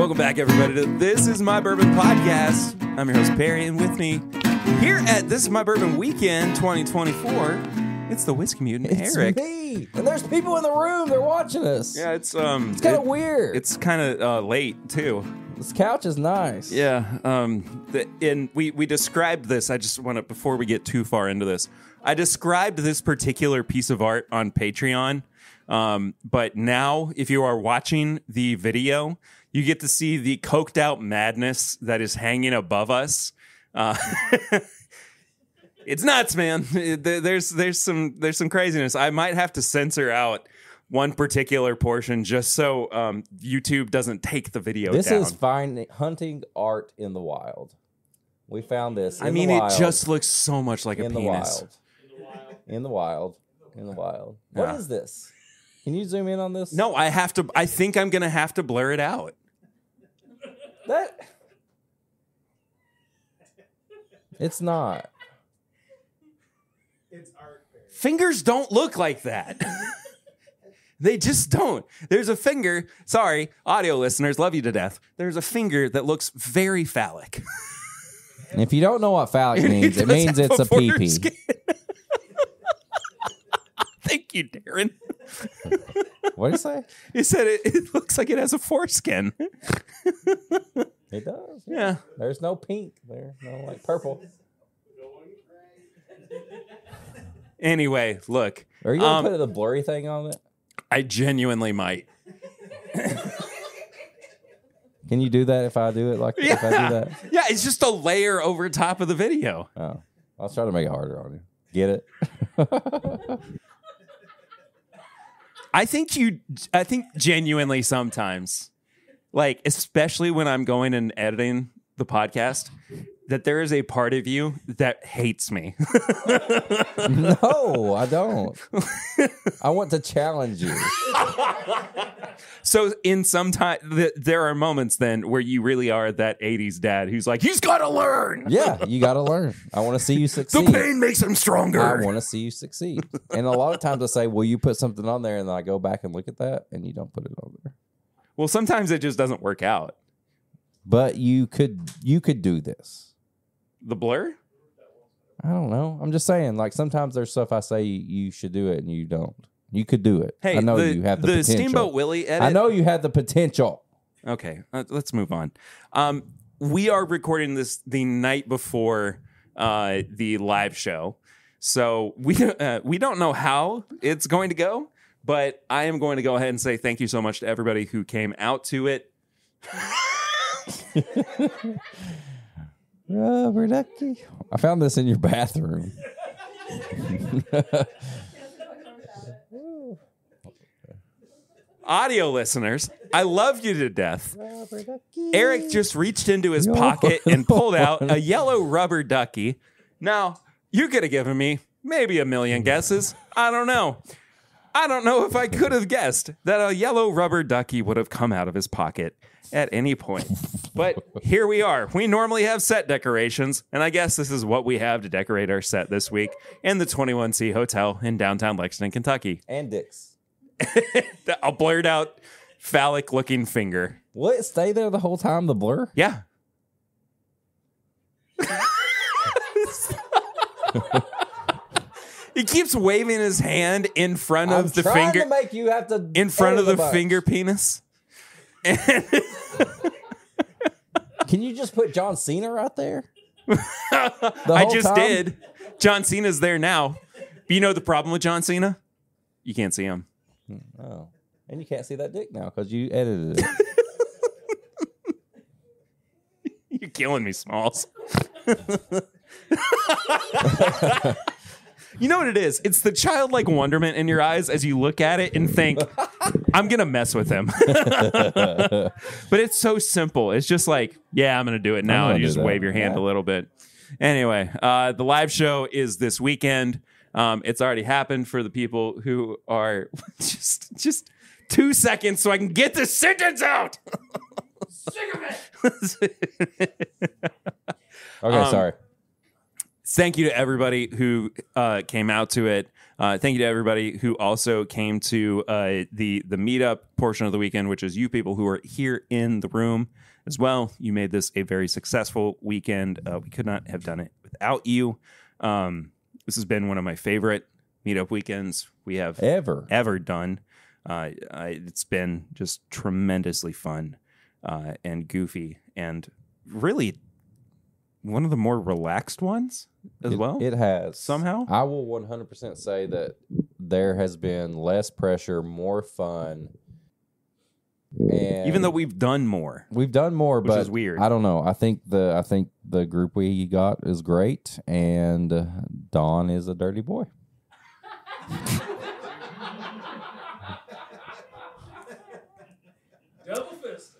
Welcome back, everybody, to This Is My Bourbon Podcast. I'm your host, Perry, and with me here at This Is My Bourbon Weekend 2024, it's the Whiskey Mutant, Eric. It's me. And there's people in the room. They're watching us. Yeah, it's kind of weird. It's kind of late, too. This couch is nice. Yeah, and we described this. I just want to, before we get too far into this, I described this particular piece of art on Patreon. But now, if you are watching the video, you get to see the coked out madness that is hanging above us. It's nuts, man. There's some craziness. I might have to censor out one particular portion just so YouTube doesn't take the video down. This is fine hunting art in the wild. We found this. I mean, it just looks so much like a penis. In the wild. What is this? Can you zoom in on this? No, I have to. I think I'm gonna have to blur it out. It's not. It's art. Fingers don't look like that. They just don't. There's a finger. Sorry, audio listeners, love you to death. There's a finger that looks very phallic. And if you don't know what phallic means, it means it's a pee-pee. Thank you, Darren. What did he say? He said it looks like it has a foreskin. It does. Yeah. There's no pink there. No, like purple. Anyway, look. Are you going to put the blurry thing on it? I genuinely might. Can you do that if I do it if I do that? Yeah, it's just a layer over top of the video. Oh. I'll try to make it harder on you. Get it? I think genuinely sometimes, like, especially when I'm going and editing the podcast, that there is a part of you that hates me. No, I don't. I want to challenge you. So in some time, there are moments then where you really are that 80s dad who's like, he's got to learn. Yeah, you got to learn. I want to see you succeed. The pain makes him stronger. I want to see you succeed. And a lot of times I say, will you put something on there? And then I go back and look at that and you don't put it on there. Well, sometimes it just doesn't work out. But you could do this. The blur? I don't know. I'm just saying, like, sometimes there's stuff I say you should do it and you don't. You could do it. Hey, I know you have the potential. Steamboat Willie edit. I know you have the potential. Okay, let's move on. We are recording this the night before the live show, so we don't know how it's going to go, but I am going to go ahead and say thank you so much to everybody who came out to it. Rubber ducky. I found this in your bathroom. Audio listeners, I love you to death. Eric just reached into his pocket and pulled out a yellow rubber ducky. Now, you could have given me maybe a million guesses. I don't know. I don't know if I could have guessed that a yellow rubber ducky would have come out of his pocket at any point. But here we are. We normally have set decorations, and I guess this is what we have to decorate our set this week in the 21C Hotel in downtown Lexington, Kentucky. And dicks. A blurred out phallic looking finger. Will it stay there the whole time, the blur? Yeah. He keeps waving his hand in front of the finger. I'm trying to make you have to in front of the finger penis. And can you just put John Cena right there? I just did. John Cena's there now. You know the problem with John Cena? You can't see him. Oh. And you can't see that dick now because you edited it. You're killing me, Smalls. You know what it is? It's the childlike wonderment in your eyes as you look at it and think, I'm going to mess with him. But it's so simple. It's just like, yeah, I'm going to do it now. And you just wave your hand a little bit. Anyway, the live show is this weekend. It's already happened for the people who are just 2 seconds so I can get this sentence out. Sick of it. Okay, sorry. Thank you to everybody who came out to it. Thank you to everybody who also came to the meetup portion of the weekend, which is you people who are here in the room as well. You made this a very successful weekend. We could not have done it without you. This has been one of my favorite meetup weekends we have ever done. It's been just tremendously fun and goofy, and really one of the more relaxed ones as well. It has. Somehow. I will 100% say that there has been less pressure, more fun. And even though we've done more, but which is weird. I don't know. I think the group we got is great, and Don is a dirty boy. Double fist.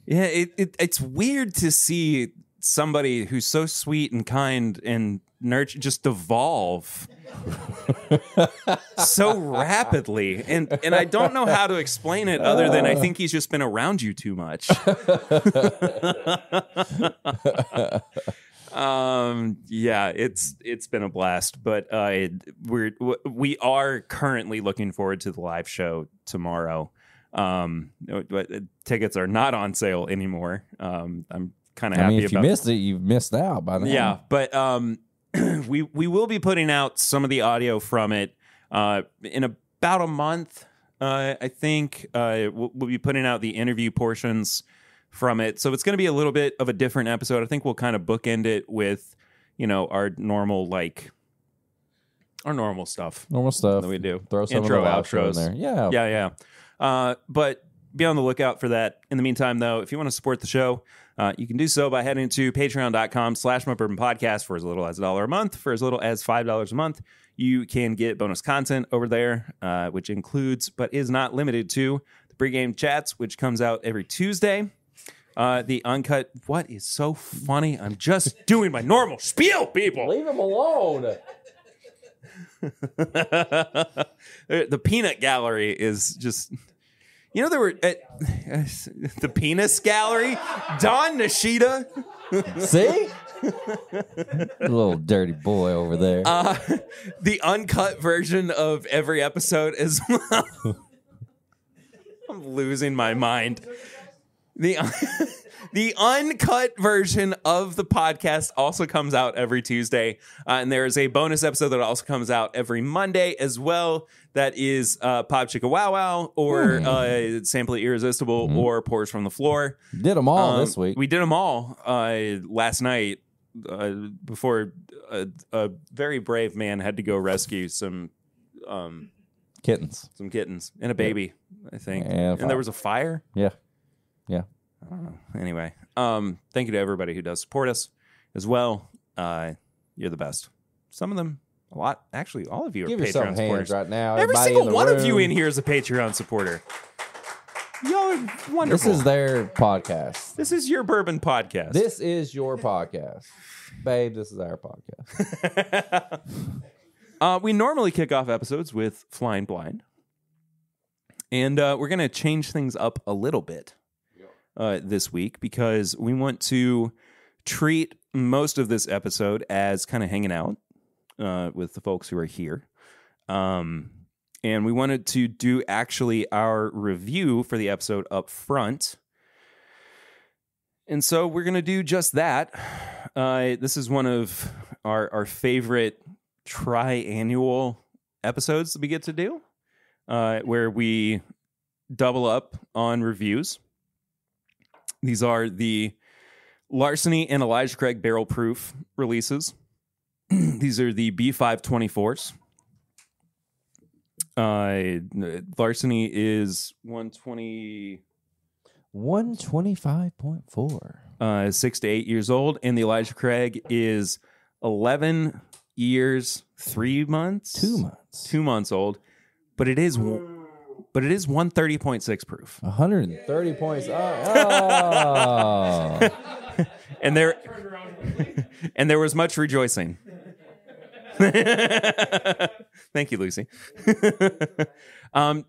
Yeah, it's weird to see somebody who's so sweet and kind and nurture just devolve so rapidly, and I don't know how to explain it other than I think he's just been around you too much. Yeah, it's been a blast, but we are currently looking forward to the live show tomorrow. But tickets are not on sale anymore. I'm kind of happy. If you missed it, you've missed out by now. Yeah, but we will be putting out some of the audio from it in about a month. I think we'll be putting out the interview portions from it, so it's going to be a little bit of a different episode. I think we'll kind of bookend it with our normal stuff that we do. Throw some intro, outros in there. Yeah. But be on the lookout for that. In the meantime, though, if you want to support the show, you can do so by heading to patreon.com/MyBourbonPodcast for as little as $1 a month. For as little as $5 a month, you can get bonus content over there, which includes, but is not limited to, the pregame chats, which comes out every Tuesday. The uncut. What is so funny? I'm just doing my normal spiel, people. Leave him alone. The peanut gallery is just, there were the penis gallery. Don Nishida. See, little dirty boy over there. The uncut version of every episode as well. I'm losing my mind. The uncut version of the podcast also comes out every Tuesday. And there is a bonus episode that also comes out every Monday as well. That is Pop Chicka Wow Wow or Sample Irresistible or Pours from the Floor. Did them all this week. We did them all last night before a very brave man had to go rescue some kittens. Some kittens and a baby, I think. And there was a fire. Yeah. I don't know. Anyway, thank you to everybody who does support us as well. You're the best. Some of them, a lot. Actually, all of you are Give Patreon yourself supporters hands right now. Every Everybody single in the one room. of you in here is a Patreon supporter. Y'all are wonderful. This is their podcast. This is your bourbon podcast. This is your podcast. Babe, this is our podcast. We normally kick off episodes with Flying Blind. And we're going to change things up a little bit this week because we want to treat most of this episode as kind of hanging out with the folks who are here. And we wanted to do actually our review for the episode up front. And so we're going to do just that. This is one of our favorite triannual episodes that we get to do, where we double up on reviews. These are the Larceny and Elijah Craig barrel proof releases. These are the B524s. Larceny is 120... 125.4. 6 to 8 years old, and the Elijah Craig is 11 years, 3 months? 2 months. 2 months old, but it is 130.6 proof. 130 points. Oh. And there was much rejoicing. Thank you, Lucy.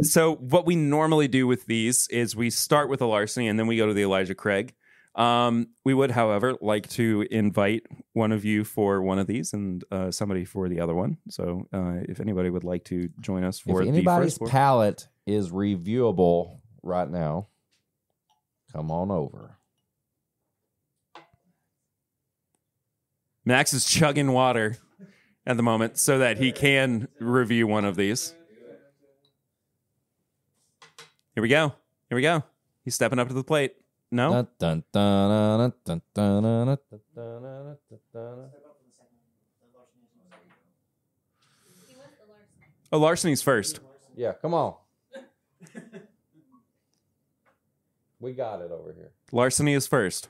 So what we normally do with these is we start with the Larceny and then we go to the Elijah Craig. We would, however, like to invite one of you for one of these and somebody for the other one. So if anybody would like to join us for if the anybody's first palate is reviewable right now, come on over. Max is chugging water at the moment so that he can review one of these. Here we go. Here we go. He's stepping up to the plate. No? Dun, dun, dun, dun, dun, dun, dun, dun, dun, dun. Oh, Larceny's first. Yeah, come on. We got it over here. Larceny is first.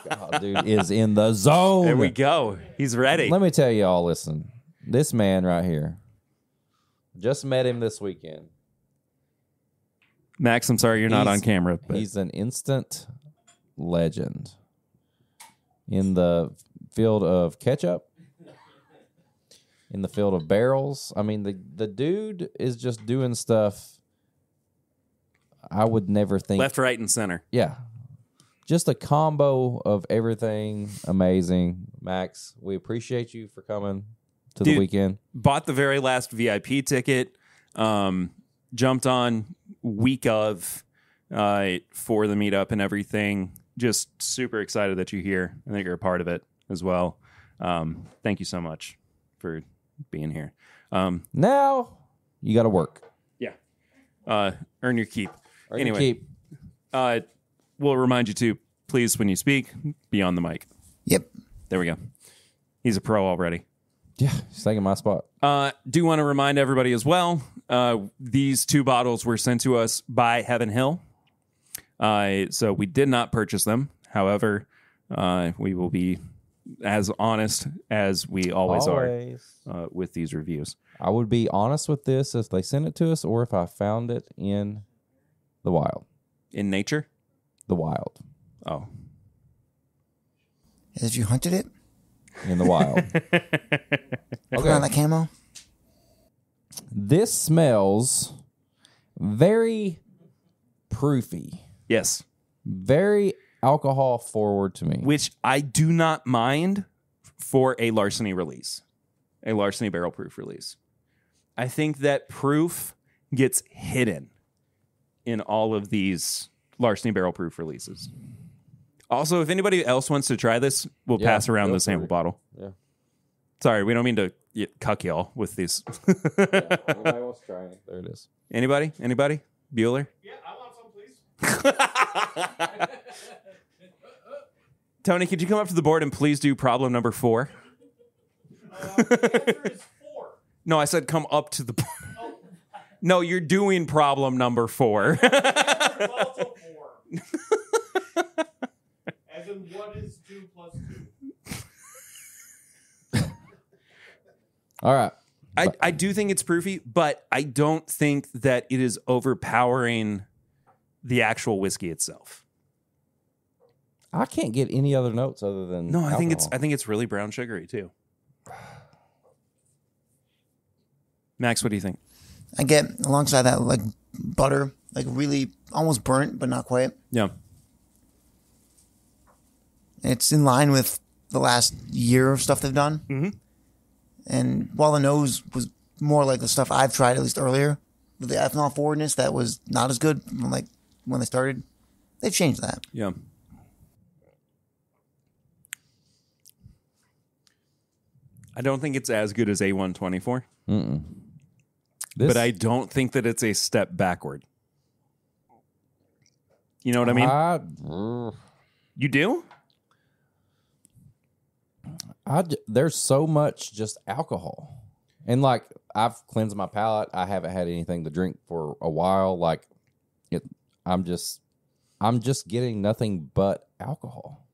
God, dude is in the zone. There we go. He's ready. Let me tell y'all, listen. This man right here, just met him this weekend. Max, I'm sorry you're not on camera. But He's an instant legend in the field of ketchup, in the field of barrels. I mean, the dude is just doing stuff I would never think. left, right, and center. Yeah. Just a combo of everything amazing. Max, we appreciate you for coming to the weekend. Bought the very last VIP ticket. Jumped on week of for the meetup and everything. Just super excited that you're here. I think you're a part of it as well. Thank you so much for being here. Now you got to work. Yeah. Earn your keep. Anyway, Keep. We'll remind you to, please, when you speak, be on the mic. Yep. There we go. He's a pro already. yeah, he's taking my spot. Do want to remind everybody as well, these two bottles were sent to us by Heaven Hill. So we did not purchase them. However, we will be as honest as we always are with these reviews. I would be honest with this if they sent it to us or if I found it in the wild. In nature? The wild. Oh. As if you hunted it? In the wild. Put on that camo? This smells very proofy. Yes. Very alcohol forward to me. Which I do not mind for a Larceny release. A Larceny barrel proof release. I think that proof gets hidden in all of these Larceny barrel proof releases. Also, if anybody else wants to try this, we'll pass around the sample bottle. Yeah. Sorry, we don't mean to cuck y'all with these. Anybody wants to try it? There it is. Anybody? Anybody? Bueller? Yeah, I want some, please. Tony, could you come up to the board and please do problem number 4? The answer is 4. No, I said come up to the board. Oh. No, you're doing problem number 4. The answer is also 4. As in, what is 2 plus 2? All right. I do think it's proofy, but I don't think that it is overpowering the actual whiskey itself. I can't get any other notes other than No, I think alcohol. it's really brown sugary too. Max, what do you think? I get alongside that like butter, like really almost burnt, but not quite. Yeah. It's in line with the last year of stuff they've done. Mm-hmm. And while the nose was more like the stuff I've tried at least earlier, with the ethanol forwardness that was not as good like when they started, they've changed that. Yeah. I don't think it's as good as A124. But I don't think that it's a step backward. You know what I mean? You do? There's so much just alcohol. And like I've cleansed my palate. I haven't had anything to drink for a while. Like I'm just getting nothing but alcohol.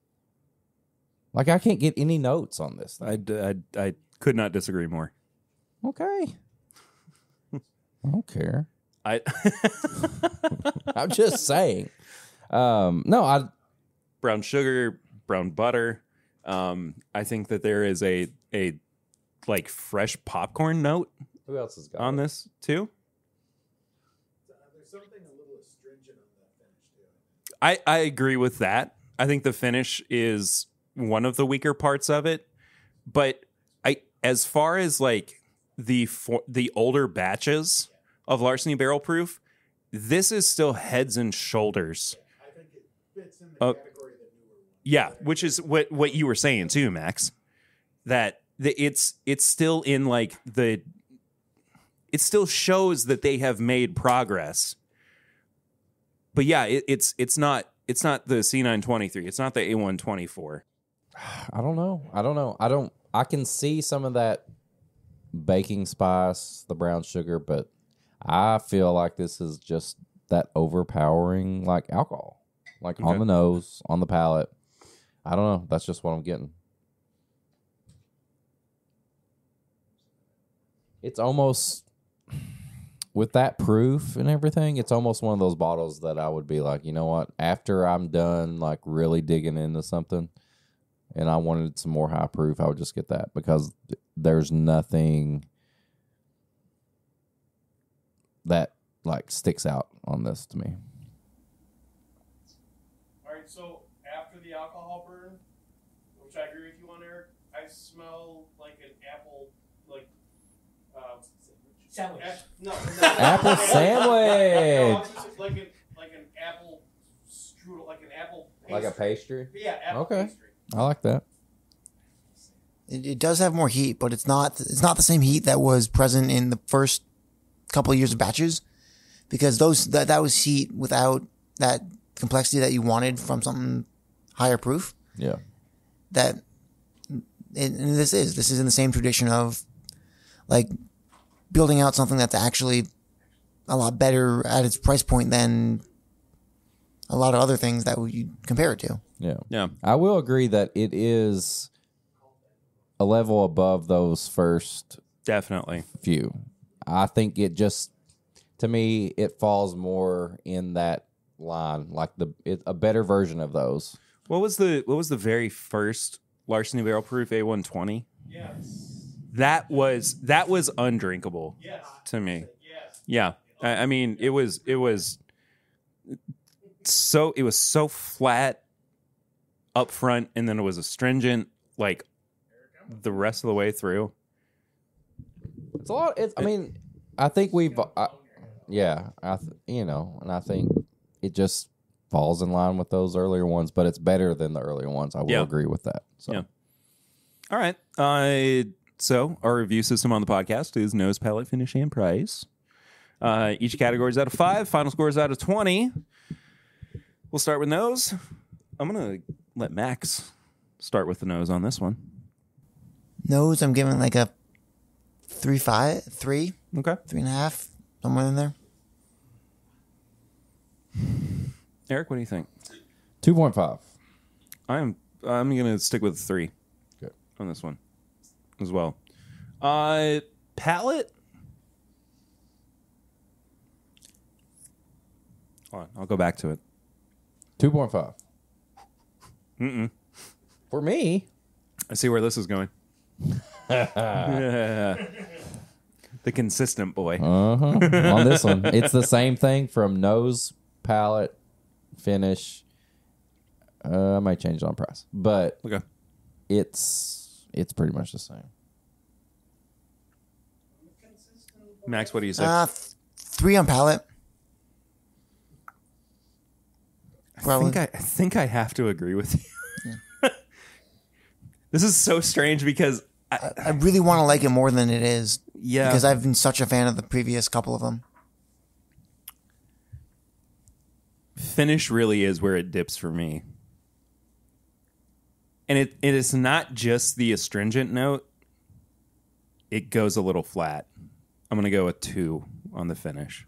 Like I can't get any notes on this thing. I could not disagree more. Okay. I don't care. I I'm just saying. No, brown sugar, brown butter. I think that there is a like fresh popcorn note who else has got on it? this too. There's something a little astringent on that finish, too. I agree with that. I think the finish is one of the weaker parts of it. But as far as like the older batches of Larceny Barrel Proof, this is still heads and shoulders. I think it fits in the category of the newer one. Yeah, which is what you were saying too, Max. That it's still in like it still shows that they have made progress. But yeah, it's not the C923. It's not the A124. I don't know. I can see some of that baking spice, the brown sugar, but I feel like this is just that overpowering like alcohol. Like on the nose, on the palate. I don't know. That's just what I'm getting. It's almost, with that proof and everything, it's almost one of those bottles that I would be like, you know what? After I'm done like really digging into something and I wanted some more high proof, I would just get that because there's nothing that like sticks out on this to me. All right, so after the alcohol burn, which I agree with you on, Eric, I smell like an apple, like Sandwich. Apple sandwich. Like an apple strudel, like an apple pastry. Like a pastry? Yeah, apple Okay. pastry. I like that. It does have more heat, but it's not the same heat that was present in the first couple of years of batches, because that was heat without that complexity that you wanted from something higher proof. Yeah. And this is in the same tradition of like building out something that's actually a lot better at its price point than a lot of other things that you compare it to. Yeah. Yeah. I will agree that it is a level above those first Definitely. few. I think it just, to me, it falls more in that line, like a better version of those. What was the very first Larceny Barrel Proof A120? Yes. That was undrinkable Yes. to me. Yes. Yeah. I mean, it was so flat up front, and then it was astringent like the rest of the way through. It's a lot. I mean, I think we've, and I think it just falls in line with those earlier ones, but it's better than the earlier ones. I will agree with that. So. Yeah. All right. So our review system on the podcast is nose, palate, finish, and price. Each category is out of 5. Final score is out of 20. We'll start with nose. I'm going to let Max start with the nose on this one. Nose, I'm giving like a 3, Okay. 3.5, somewhere in there. Eric, what do you think? 2.5. I'm going to stick with 3 Good. on this one as well. Palate? Hold on, I'll go back to it. 2.5. For me. I see where this is going. The consistent boy. On this one, it's the same thing from nose, palate, finish. I might change it on price, but Okay. it's pretty much the same. Max, what do you say? 3 on palate. Probably. I think I have to agree with you. This is so strange because I really want to like it more than it is. Yeah. Because I've been such a fan of the previous couple of them. finish really is where it dips for me. And it is not just the astringent note. It goes a little flat. I'm going to go with 2 on the finish.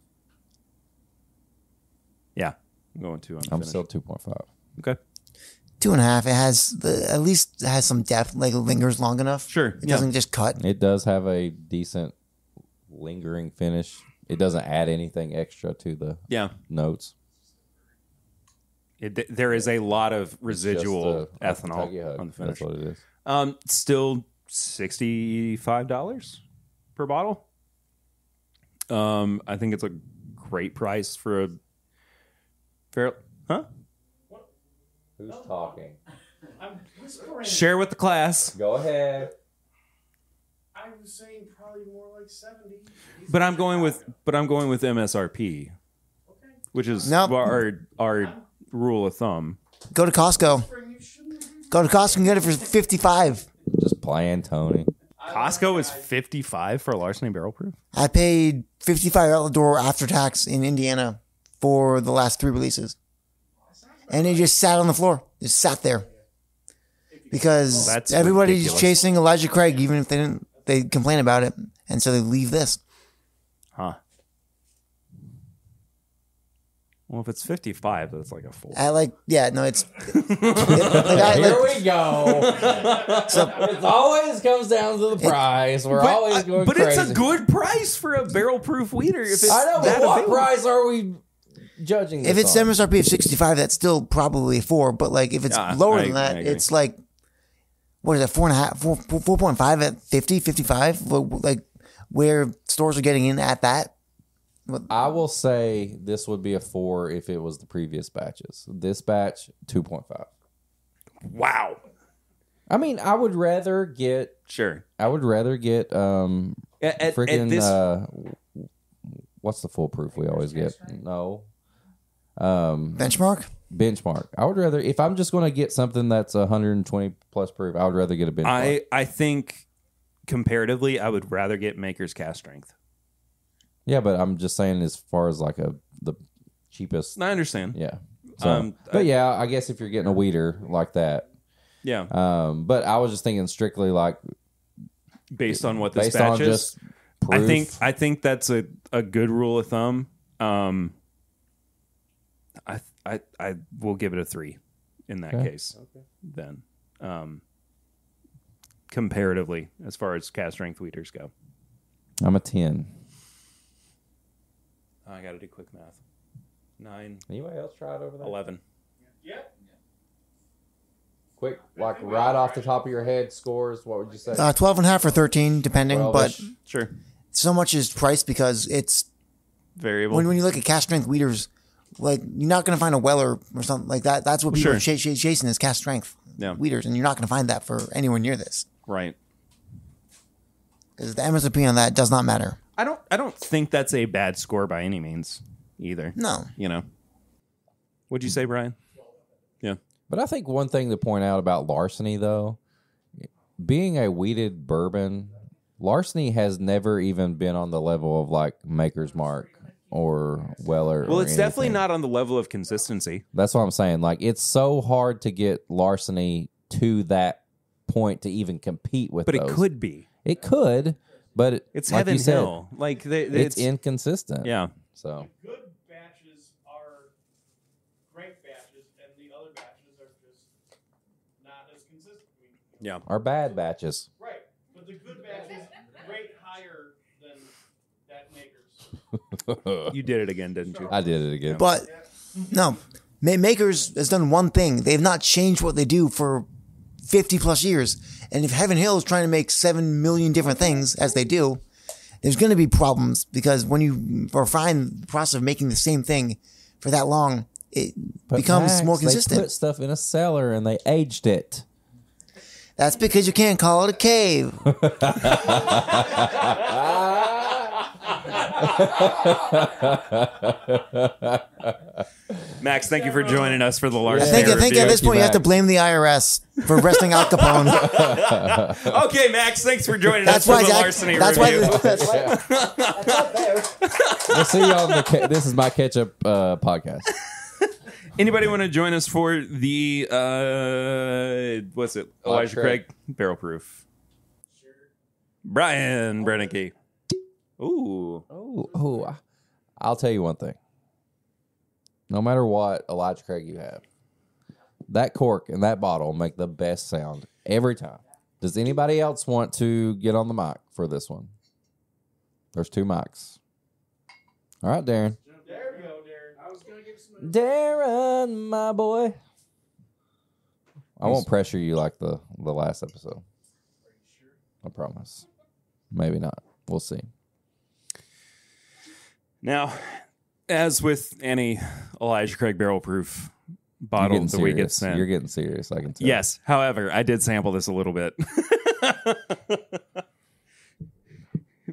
Yeah, I'm going 2 on the I'm finish. still 2.5. Okay. 2.5. It has at least has some depth, like it lingers long enough. Sure, It yeah. doesn't just cut. It does have a decent lingering finish. It doesn't add anything extra to the Yeah. notes. There is a lot of residual Just a ethanol Kentucky Hug. on the finish. That's what it is. Still $65 per bottle. I think it's a great price for a fair. Huh? Who's talking? I'm whispering. Share with the class. Go ahead. I was saying probably more like 70. But I'm going with MSRP, Okay. which is Nope. our rule of thumb. Go to Costco. You shouldn't. Go to Costco and get it for 55. Just playing, Tony. Costco is 55 for Larceny barrel proof. I paid $55 out the door after tax in Indiana for the last 3 releases. And it just sat on the floor. Just sat there. Because That's everybody's ridiculous. chasing Elijah Craig, even if they complain about it. And so they leave this. Huh. Well, if it's 55, that's like a 4. It's. Here we go. So, It always comes down to the price. We're always going But crazy. it's a good price for a barrel proof weeder. If it's I know, but that what available. price are we judging this if it's on? MSRP of 65, that's still probably a 4. But like if it's Yeah, lower I than that, agree. it's like, what is that, 4.5 at 50, 55? Like where stores are getting in at that. I will say this would be a 4 if it was the previous batches. This batch, 2.5. Wow. I mean, I would rather get Sure. freaking at this, what's the foolproof we always get? No. Benchmark? Benchmark. I would rather, if I'm just going to get something that's 120 plus proof, I would rather get a benchmark. I think comparatively, I would rather get Maker's cast strength. Yeah, but I'm just saying as far as like the cheapest. I understand. Yeah. So, I guess if you're getting a weeder like that. Yeah. But I was just thinking strictly like Based on what this based batch on is. just proof. I think that's a good rule of thumb. I will give it a 3 in that case. Okay. Then, comparatively, as far as cast strength weeders go, I'm a 10. I got to do quick math. 9, Anybody else try it over there? 11. Yep. Quick, like right off the top of your head, scores. What would you say? 12 and a half or 13, depending. 12-ish. But Sure. so much is priced because it's Variable. when you look at cast strength weeders, like you're not going to find a Weller or something like that. That's what people Sure. are chasing is cast strength weeders, and you're not going to find that for anywhere near this Right. because the MSRP on that does not matter. I don't think that's a bad score by any means either. No. You know. What'd you say, Brian? Yeah. But I think one thing to point out about Larceny, though, being a weeded bourbon, Larceny has never even been on the level of like Maker's Mark or Weller. Well, or it's definitely anything. not on the level of consistency. That's what I'm saying. Like, it's so hard to get Larceny to that point to even compete with But those. it could be. It could, but It's like Heaven you said, Hill. Like it's inconsistent. Yeah. So Good batches are great batches, and the other batches are just not as consistent. Yeah. our bad batches. Right, but the good batches rate higher than that Maker's. You did it again, didn't you? I did it again. But no, Makers has done one thing. They've not changed what they do for 50 plus years. And if Heaven Hill is trying to make 7 million different things as they do, there's going to be problems because when you refine the process of making the same thing for that long, it But becomes Max, more They consistent. put stuff in a cellar and they aged it. That's because you can't call it a cave. Max, thank you for joining us for the I Larceny think review. at this point you have to Max. blame the IRS for arresting Al Capone. Okay, Max, thanks for joining That's us why. for the Zach, Larceny that's why. review. That's why. We'll see you on the. This is my ketchup podcast. Anybody want to join us for the what's it? Elijah Craig barrel proof. Brian Brennicky. Ooh. Oh, I'll tell you one thing. No matter what Elijah Craig you have, that cork and that bottle make the best sound every time. Does anybody else want to get on the mic for this one? There's 2 mics. All right, Darren. There we go, Darren. I was gonna give some. Darren, my boy. I won't pressure you like the last episode. I promise. Maybe not. We'll see. Now, as with any Elijah Craig barrel proof bottle that we get sent. You're getting serious. I can tell. Yes. However, I did sample this a little bit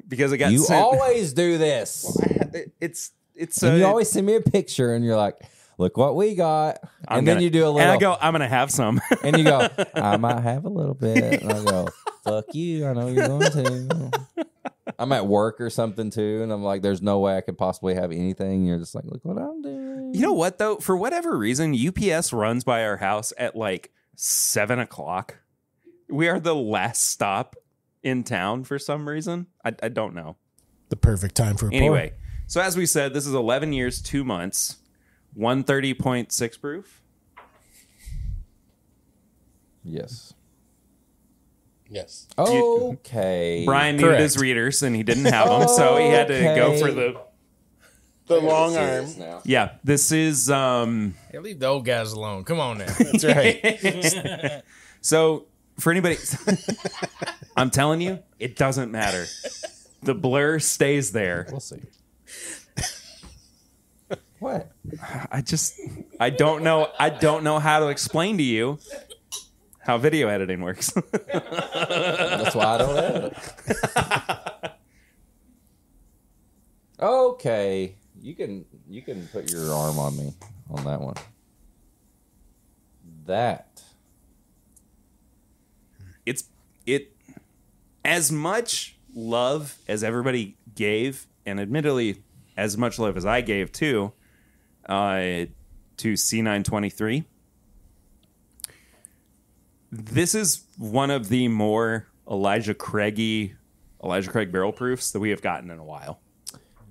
because it got You sent. always do this. It's And you always send me a picture, and you're like, "Look what we got," and then you do a little. And I go, "I'm gonna have some," and you go, "I might have a little bit," and I go, "Fuck you! I know you're going to." I'm at work or something too, and I'm like, "There's no way I could possibly have anything." And you're just like, "Look what I'm doing." You know what though? For whatever reason, UPS runs by our house at like 7:00. We are the last stop in town for some reason. I don't know. The perfect time for a Anyway, so as we said, this is 11 years, 2 months, 130.6 proof. Yes. Yes. Okay. Brian needed Correct. his readers and he didn't have them, so he had to go for The long arm. Now. Yeah, this is Hey, leave the old guys alone. Come on now. That's right. so for anybody I'm telling you, it doesn't matter. The blur stays there. We'll see. What? I don't know how to explain to you how video editing works. That's why I don't edit it. Okay. You can put your arm on me on that one. That. It as much love as everybody gave, and admittedly as much love as I gave too, to C923. This is one of the more Elijah Craig barrel proofs that we have gotten in a while.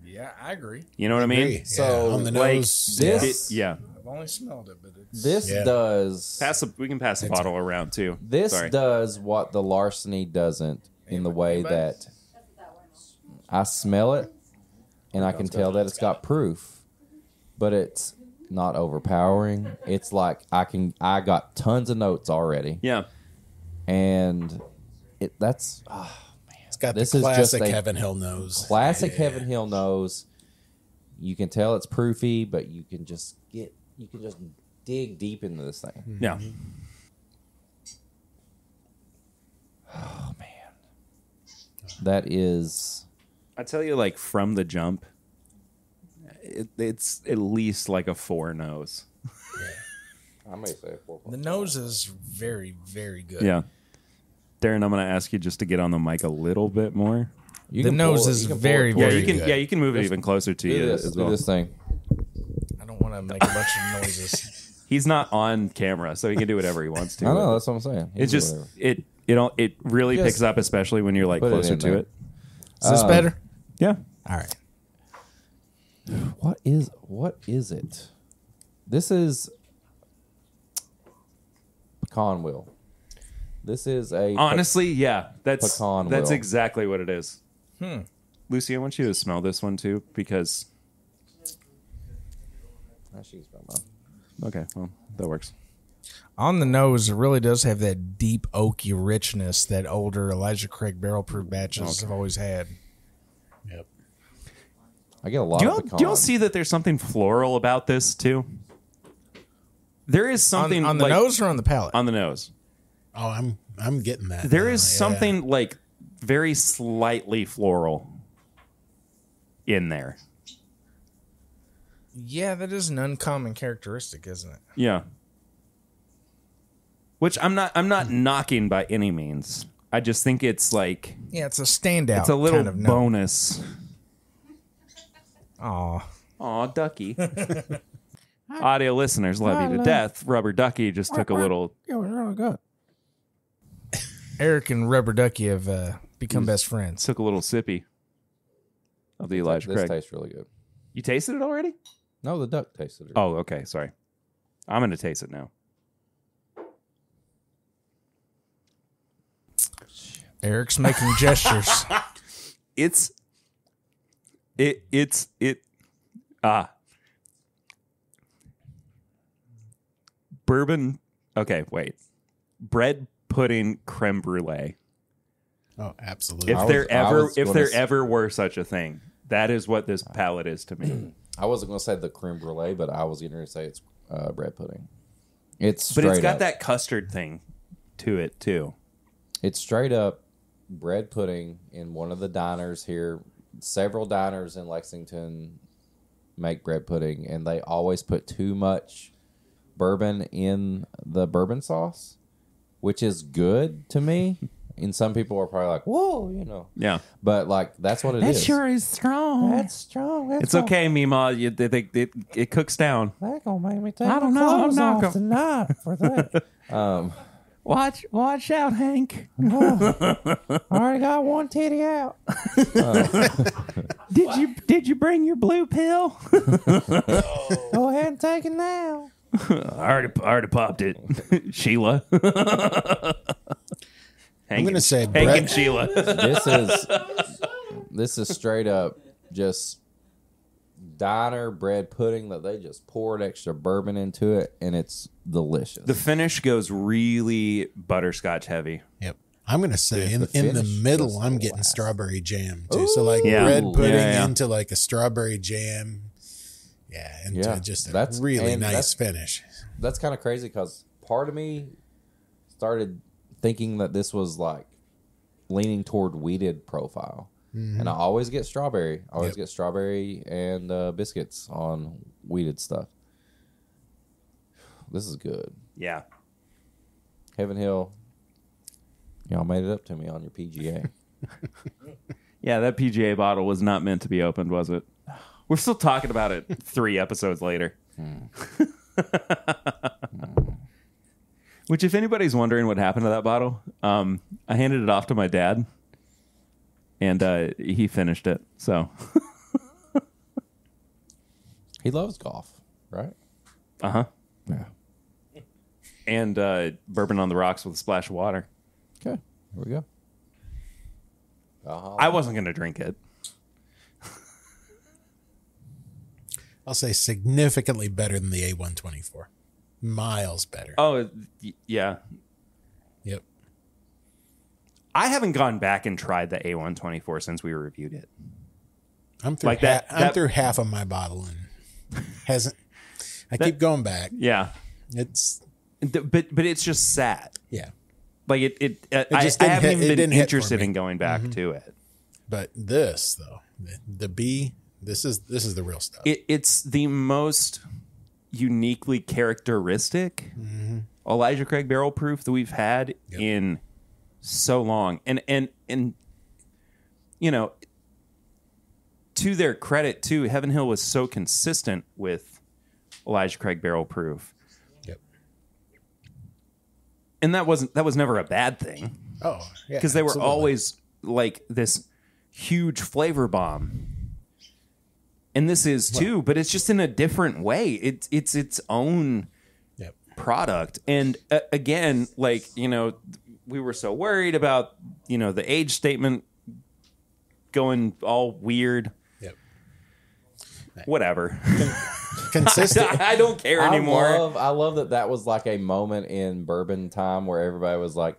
Yeah, I agree. You know what I mean? Agree. So, Yeah, on the like, nose. this- Yeah. I've only smelled it, but it's This Yeah. does. We can pass the bottle around too. This Sorry. does what the Larceny doesn't in the way Anybody? that I smell it and I can tell that it's got proof, but it's not overpowering. It's like I got tons of notes already, Yeah. and It's got this the is just classic a Heaven Hill nose. classic Heaven Hill nose. You can tell it's proofy, but you can just dig deep into this thing. Yeah. Oh man, that is. I tell you, like from the jump, it's at least like a 4 nose. I may say a 4.5. the nose is very, very good. Yeah. Darren, I'm going to ask you just to get on the mic a little bit more. You The can nose pull it- is you can pull very, it Yeah, towards very you can. good. Yeah, you can move it even closer to Do you this. as well. Do this thing. I don't want to make a bunch of noises. He's not on camera, so he can do whatever he wants to. I know. That's what I'm saying. It's You can just do whatever. it really Just picks up, especially when you're like put it closer in to there. it. Is this better? Yeah. All right. What is it? This is pecan wheel. This is a Honestly, yeah, that's Pecan that's will. exactly what it is. Lucy, I want you to smell this one too, because okay, well, that works. On the nose, it really does have that deep oaky richness that older Elijah Craig barrel proof batches have always had. Yep. I get a lot Do of y'all, pecan. do y'all see that there's something floral about this too? There is something On the like, nose or on the palate? on the nose. Oh, I'm getting that. There now, is yeah. something like very slightly floral in there. Yeah, that is an uncommon characteristic, isn't it? Yeah. Which I'm not knocking by any means. I just think it's like Yeah, it's a standout. it's a little kind of note. bonus. Aw. Aw, Ducky. Audio listeners love you to death. Rubber Ducky just took a little. Yeah, it was really good. Eric and Rubber Ducky have become best friends. Took a little sippy of the Elijah This Craig. tastes really good. You tasted it already? No, the duck tasted it. Oh, okay. Sorry. I'm going to taste it now. Eric's making gestures. It's bourbon. Okay, wait. Bread pudding creme brulee. Oh, absolutely. If I there was if gonna there s- ever were such a thing, that is what this palette is to me. I wasn't going to say the creme brulee, but I was going to say it's bread pudding. It's But straight it's got up. that custard thing to it too. It's straight up bread pudding in one of the diners here. Several diners in Lexington make bread pudding, and they always put too much bourbon in the bourbon sauce, which is good to me. And some people are probably like, whoa, you know. Yeah. But, like, that's what it is. is strong. That's strong. It's okay, Mima. It cooks down. They're going to make me take I don't know. I'm not gonna- tonight for that. Watch out, Hank. I already got one titty out. Did you bring your blue pill? Go ahead and take it now. I already popped it. Sheila. I'm going to say Hank bread. and Sheila. This is straight up just diner bread pudding that they just poured extra bourbon into it, and it's delicious. The finish goes really butterscotch heavy. Yep. I'm going to say the in the finish middle, was I'm getting last. strawberry jam too. So like Yeah. bread Ooh. pudding Yeah. into like a strawberry jam. Yeah. Into Yeah. just a That's- really and nice that's- finish. That's kind of crazy because part of me started thinking that this was like leaning toward weeded profile. And I always get strawberry. I always Yep. get strawberry and biscuits on weeded stuff. This is good. Yeah. Heaven Hill, y'all made it up to me on your PGA. Yeah, that PGA bottle was not meant to be opened, was it? We're still talking about it 3 episodes later. Which, if anybody's wondering what happened to that bottle, I handed it off to my dad, and he finished it. So, He loves golf, right? uh-huh. Yeah. And bourbon on the rocks with a splash of water. Okay, here we go. I wasn't going to drink it. I'll say significantly better than the A124. Miles better. Oh, yeah. Yep. I haven't gone back and tried the A124 since we reviewed it. I'm through Like that- I'm that- through half of my bottle and hasn't. I keep going back. Yeah. It's But it's just sad. yeah. Like it just I didn't haven't hit- it even been didn't hit for interested me. in going back to it. But this though, the B, this is the real stuff. It's the most uniquely characteristic Elijah Craig barrel proof that we've had in so long. And you know, to their credit too, Heaven Hill was so consistent with Elijah Craig barrel proof. Yep. And that was never a bad thing. Oh, yeah. Because they were absolutely. always like this huge flavor bomb. And this is too, but it's just in a different way. It's its own Yep. product. And again, like, you know, we were so worried about, you know, the age statement going all weird. Yep. Whatever. Consistent. I don't care anymore. I love that was like a moment in bourbon time where everybody was like,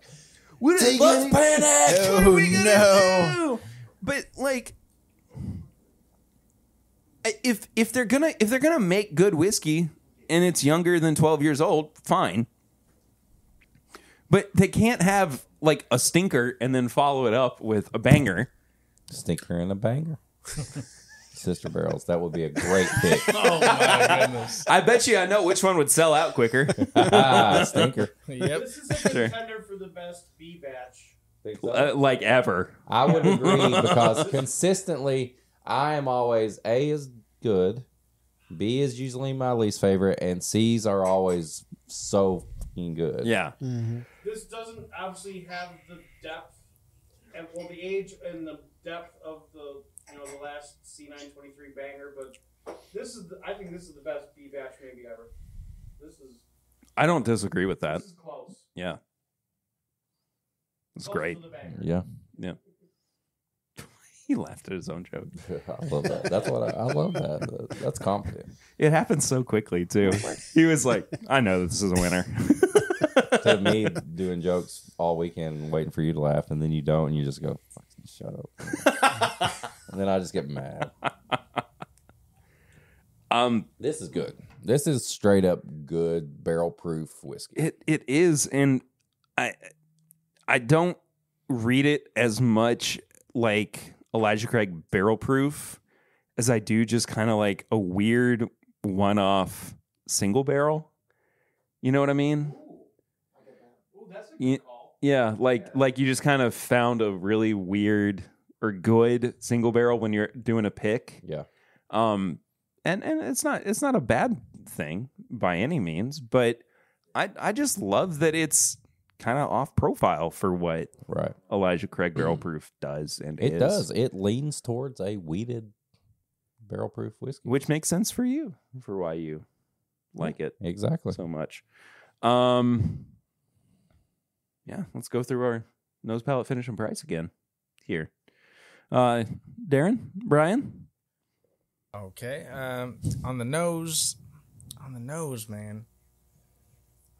Let's panic! What are we gonna no. do? But like, if they're gonna make good whiskey and it's younger than 12 years old, fine. But they can't have like a stinker and then follow it up with a banger. stinker and a banger. Sister barrels. That would be a great pick. Oh my goodness. I bet you I know which one would sell out quicker. Stinker. Yep. This is a contender for the best B batch. Like ever. I would agree because consistently, I am always A is good, B is usually my least favorite, and C's are always so fucking good. Yeah. This doesn't obviously have the depth and well the age and the depth of the the last C923 banger, but I think this is the best B batch maybe ever. This is I don't disagree with that. this is close. Yeah. It's Close great. to the banger. Yeah. Yeah. He laughed at his own joke. I love that. That's what I love that. That's confident. It happened so quickly too. He was like, I know this is a winner. Instead of me doing jokes all weekend and waiting for you to laugh, and then you don't, and you just go, "Fucking shut up." And then I just get mad. This is good. This is straight up good barrel proof whiskey. It is, and I don't read it as much like Elijah Craig barrel proof as I do just kind of like a weird one-off single barrel. You know what I mean? Ooh, that's a good call. Yeah, like you just kind of found a really weird or good single barrel when you're doing a pick. Yeah. And it's not a bad thing by any means, but I just love that it's kind of off profile for what Right. Elijah Craig barrel proof does, and It is, does. It leans towards a wheated barrel proof whiskey. which makes sense for you for why you like it Exactly. so much. Yeah, let's go through our nose, palate, finish, and price again here. Darren, Brian. Okay. On the nose, man.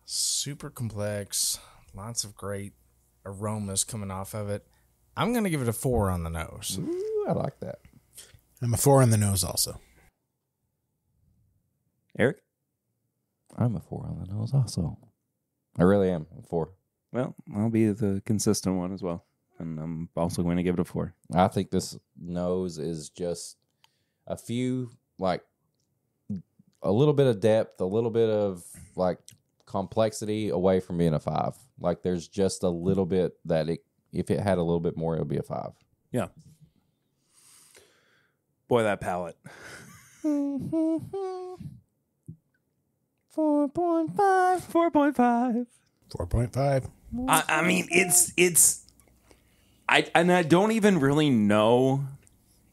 Super complex. Lots of great aromas coming off of it. I'm going to give it a 4 on the nose. Ooh, I like that. I'm a 4 on the nose also. Eric? I'm a 4 on the nose also. I really am. A 4. Well, I'll be the consistent one as well. And I'm also going to give it a 4. I think this nose is just a few, like, a little bit of depth, a little bit of, like, complexity away from being a 5. Like, there's just a little bit that if it had a little bit more, it would be a 5. Yeah. Boy, that palate. 4.5. 4.5. 4.5. I mean, I don't even really know.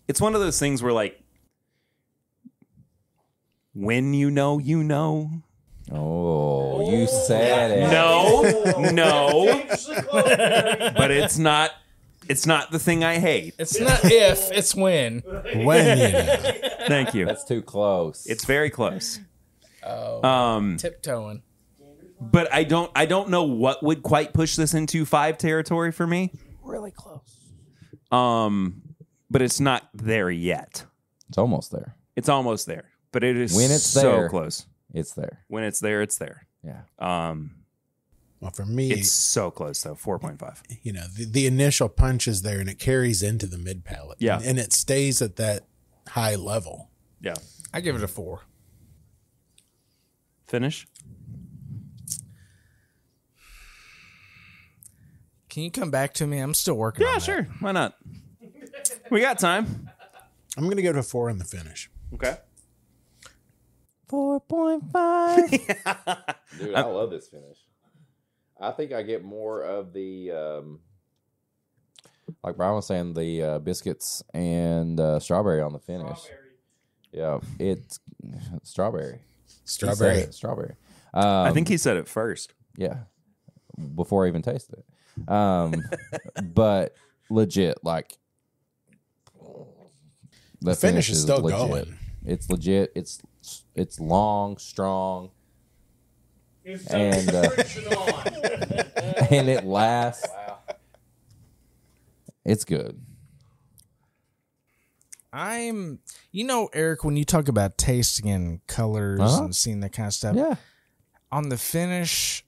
It's one of those things where, like, when you know, you know. Oh, you said it. No, Dangerously close, Barry. but it's not the thing I hate. It's not if, it's when. When you know. Thank you. That's too close. It's very close. Tiptoeing. But I don't know what would quite push this into 5 territory for me. really close. But it's not there yet. It's almost there. It's almost there. But it is When it's so there. close. It's there. When it's there, it's there. Yeah. Well, for me, It's so close though. 4.5. you know, the initial punch is there and it carries into the mid palate. Yeah. And it stays at that high level. Yeah. I give it a 4. Finish. Can you come back to me? I'm still working on Yeah, that. sure. Why not? We got time. I'm going to go to a 4 in the finish. Okay. 4.5. Dude, I love this finish. I think I get more of the, like Brian was saying, the biscuits and strawberry on the finish. Yeah, it's strawberry. Strawberry. He said it, strawberry. I think he said it first. Yeah, before I even tasted it. But legit, like The finish is still legit. going. It's legit. It's long, strong, It's and on. and it lasts. It's good. Eric, when you talk about tasting and colors Uh-huh. and seeing that kind of stuff, Yeah. on the finish,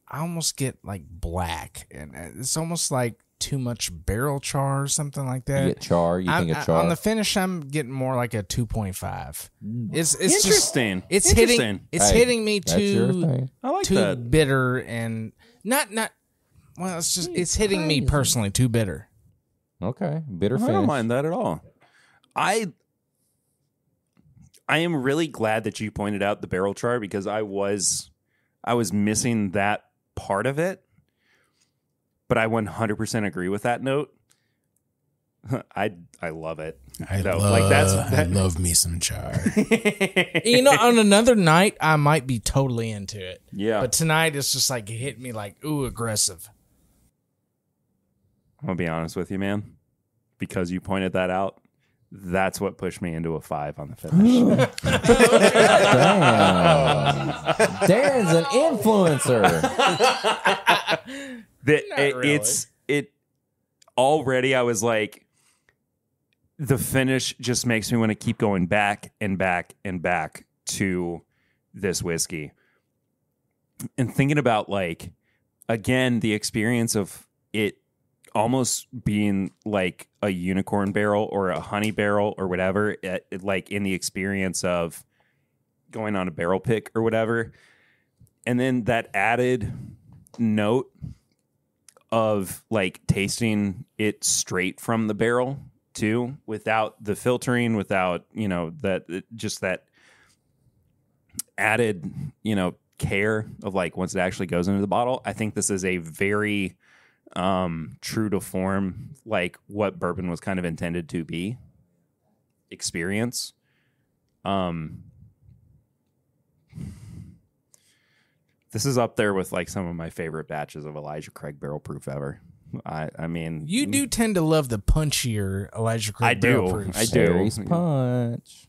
I almost get like black, and it's almost like too much barrel char or something like that. You get char. You think of char. On the finish, I'm getting more like a 2.5. It's Interesting. Just, it's Interesting. Hey, hitting me that's your too thing. I like too that. bitter and not. Well, it's hitting me personally too bitter. Okay, bitter I finish. don't mind that at all. I am really glad that you pointed out the barrel char because I was missing that part of it. But I 100% agree with that note. I love it. I love me some char. On another night, I might be totally into it. Yeah. But tonight, it's just like it hit me like, ooh, aggressive. I'm going to be honest with you, man. Because you pointed that out, that's what pushed me into a 5 on the finish. Damn. Darren's an influencer. It already, I was like, the finish just makes me want to keep going back and back and back to this whiskey. And thinking about, like, again, the experience of it almost being like a unicorn barrel or a honey barrel or whatever, like in the experience of going on a barrel pick or whatever. And then that added note of like tasting it straight from the barrel too, without the filtering, without, you know, that just that added, you know, care of like once it actually goes into the bottle. I think this is a very true to form, like what bourbon was kind of intended to be experience. This is up there with like some of my favorite batches of Elijah Craig barrel proof ever. I mean, You do tend to love the punchier Elijah Craig barrel proofs. I do. Harry's Punch.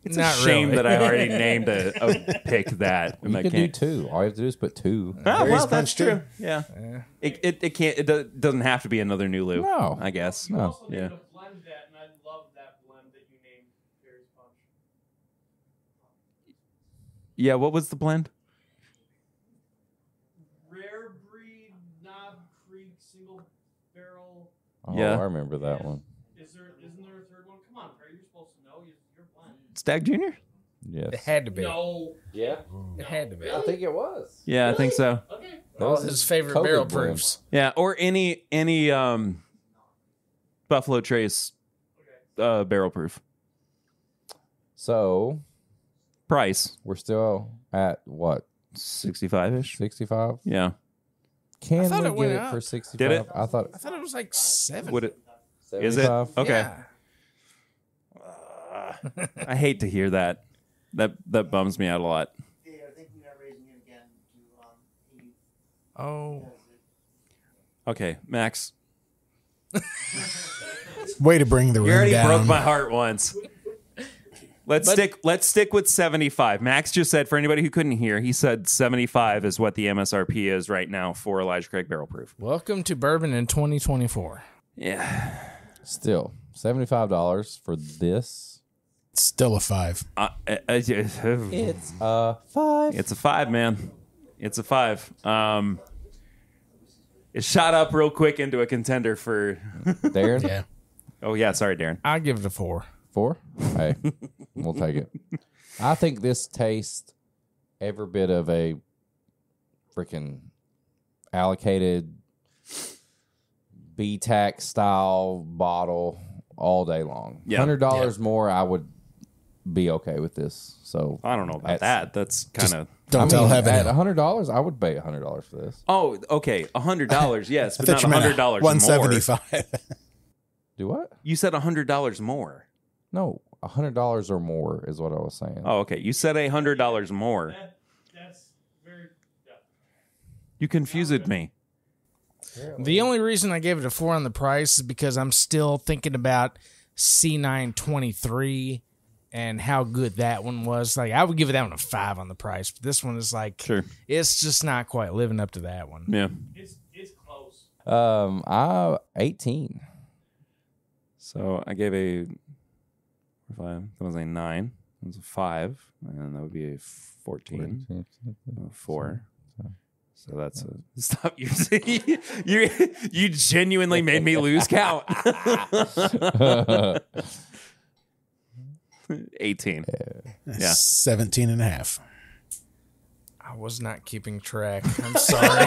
It's Not a shame really. that I already named a pick that. You could do 2. All you have to do is put 2. Oh, well, Harry's that's Punch true. too? Yeah. It can't. It doesn't have to be another new Lou. No. I guess. You No. also Yeah. named a blend that, and I love that blend that you named Harry's Punch. Yeah. What was the blend? Rare breed, Knob Creek, single barrel. Oh, Yeah. I remember that one. Isn't there a third one? Come on, Perry, you're supposed to know. You're blind. Stag Junior. Yes. It had to be. No. Yeah. It had to be. I think it was. Yeah, I think so. Okay. All his favorite COVID barrel blend. proofs. Yeah, or any Buffalo Trace barrel proof. So Price we're still at what? 65-ish. 65? Yeah. Can thought we it went get it up. for 65? Did it? I thought I thought it was like 7. Would it? Is it? 75. Okay. Yeah. I hate to hear that. That bums me out a lot. Yeah, I think we are raising it again to 80. Oh. Okay, Max. Way to bring the You room already down. broke my heart once. Let's stick with 75. Max just said, for anybody who couldn't hear, he said 75 is what the MSRP is right now for Elijah Craig barrel proof. Welcome to bourbon in 2024. Yeah. Still, $75 for this. Still a 5. It's a 5. It's a 5, man. It's a 5. It shot up real quick into a contender for. Darren? Yeah. Oh yeah, sorry, Darren. I give it a 4. 4? Hey, we'll take it. I think this tastes every bit of a freaking allocated BTAC style bottle all day long. Yeah. $100 more, I would be okay with this. So I don't know about that. That's kind of. Don't tell heaven. at $100, I would pay $100 for this. Oh, okay. $100, yes, I but thought not you meant $100 more. 175. Do what? You said $100 more. No, $100 or more is what I was saying. Oh, okay. You said $100 more. That's very. Yeah. You confused me. The only reason I gave it a 4 on the price is because I'm still thinking about C923 and how good that one was. Like, I would give that one a 5 on the price, but this one is like, Sure. it's just not quite living up to that one. Yeah. It's close. I 18. So I gave a 5. That was a 9. That was a 5, and that would be a 14. 4. So that's a stop. You genuinely made me lose count. 18. Yeah. 17 and a half. I was not keeping track. I'm sorry.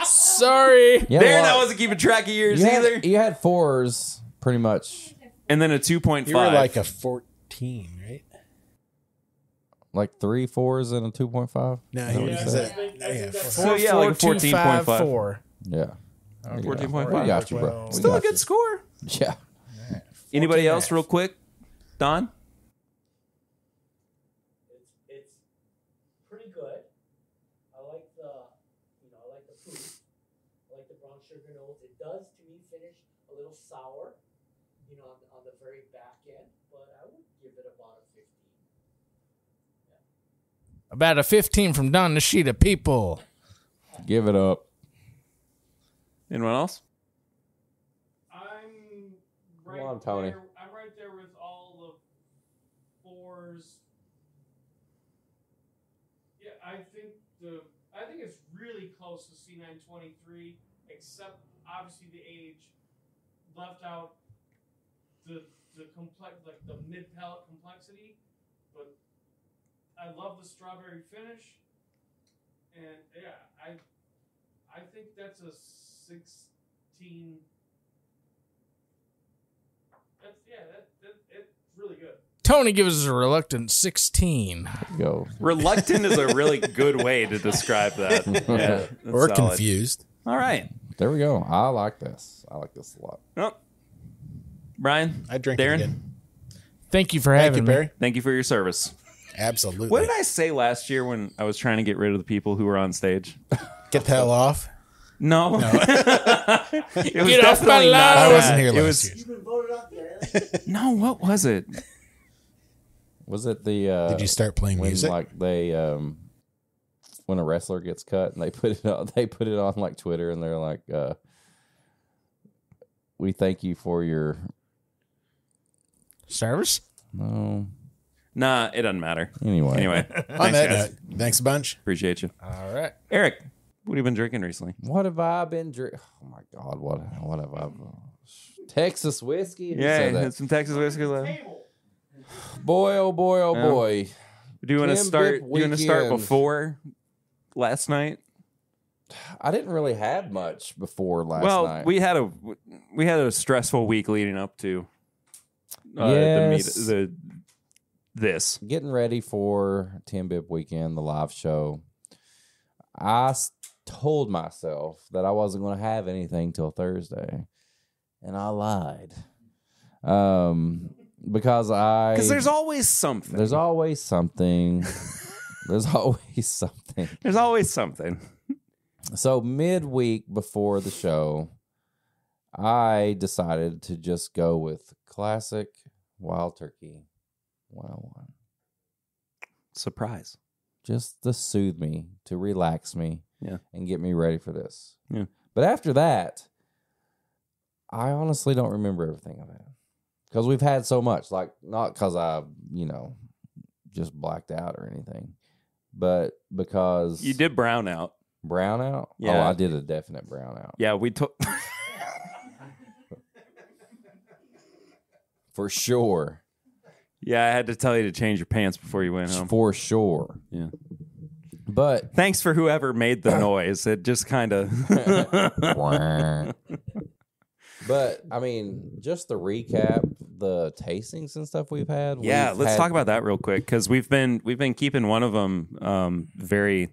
Sorry. Yeah, Darren, well, I wasn't keeping track of yours you either. you had 4s pretty much. And then a 2.5. You were like a 14, right? Like 3 4s and a 2.5? No, Is that what he you was said? at, yeah, So, yeah, like a 14.5. 4. Yeah. 14.5. We got you, bro. We Still a got good you. score. Yeah. Anybody else, 14.5. real quick? Don? It's pretty good. I like the proof. I like the brown sugar notes. It does to me finish a little sour, on the very back end, but I would give it about a 15. About a 15 from Don Nishida, people. Give it up. Anyone else? I'm right on, Tony. there. I'm right there with all B524s. Yeah, I think it's really close to C923, except obviously the age left out the mid palate complexity. But I love the strawberry finish, and yeah, I think that's a 16. It's really good. Tony gives us a reluctant 16. Go. Reluctant is a really good way to describe that. Yeah, Or solid. confused. All right. There we go. I like this. I like this a lot. Oh. Brian, I drink Darren, it again. Thank you for Thank having you, me. Barry. thank you for your service. Absolutely. What did I say last year when I was trying to get rid of the people who were on stage? Get the hell off. No. It was Get off my definitely lawn. not I that. wasn't here It last was year. You've been voted off yet? no. What was it? Was it the Did you start playing when music? like they when a wrestler gets cut and they put it on like Twitter and they're like we thank you for your Service? no Nah, it doesn't matter. anyway. Anyway, On thanks, that guys. note, thanks a bunch. Appreciate you, All right. Eric. What have you been drinking recently? What have I been drinking? Oh my God! What have I? Texas whiskey. Who Yeah, said that? had some Texas whiskey left. Boy, oh boy, oh Yeah. boy. Do you want to Tim start? Bip Do you want to start weekend. before last night? I didn't really have much before last Well, night. we had a stressful week leading up to Yes. this. Getting ready for TIMBW weekend, the live show. I told myself that I wasn't going to have anything till Thursday, and I lied. Because there's always something. there's always something. There's always something. There's always something. So midweek before the show, I decided to just go with classic Wild Turkey 101. Surprise. Just to soothe me, to relax me, Yeah. and get me ready for this. Yeah. But after that, I honestly don't remember everything I've had. Because we've had so much. Like, not because I, just blacked out or anything. But because... You did brown out. Brown out? Yeah. Oh, I did a definite brown out. Yeah, we took. For sure. Yeah, I had to tell you to change your pants before you went home. For sure. Yeah. But... Thanks for whoever made the noise. It just kind of. But, I mean, just to recap, the tastings and stuff we've had. Yeah, let's talk about that real quick because we've been keeping one of them very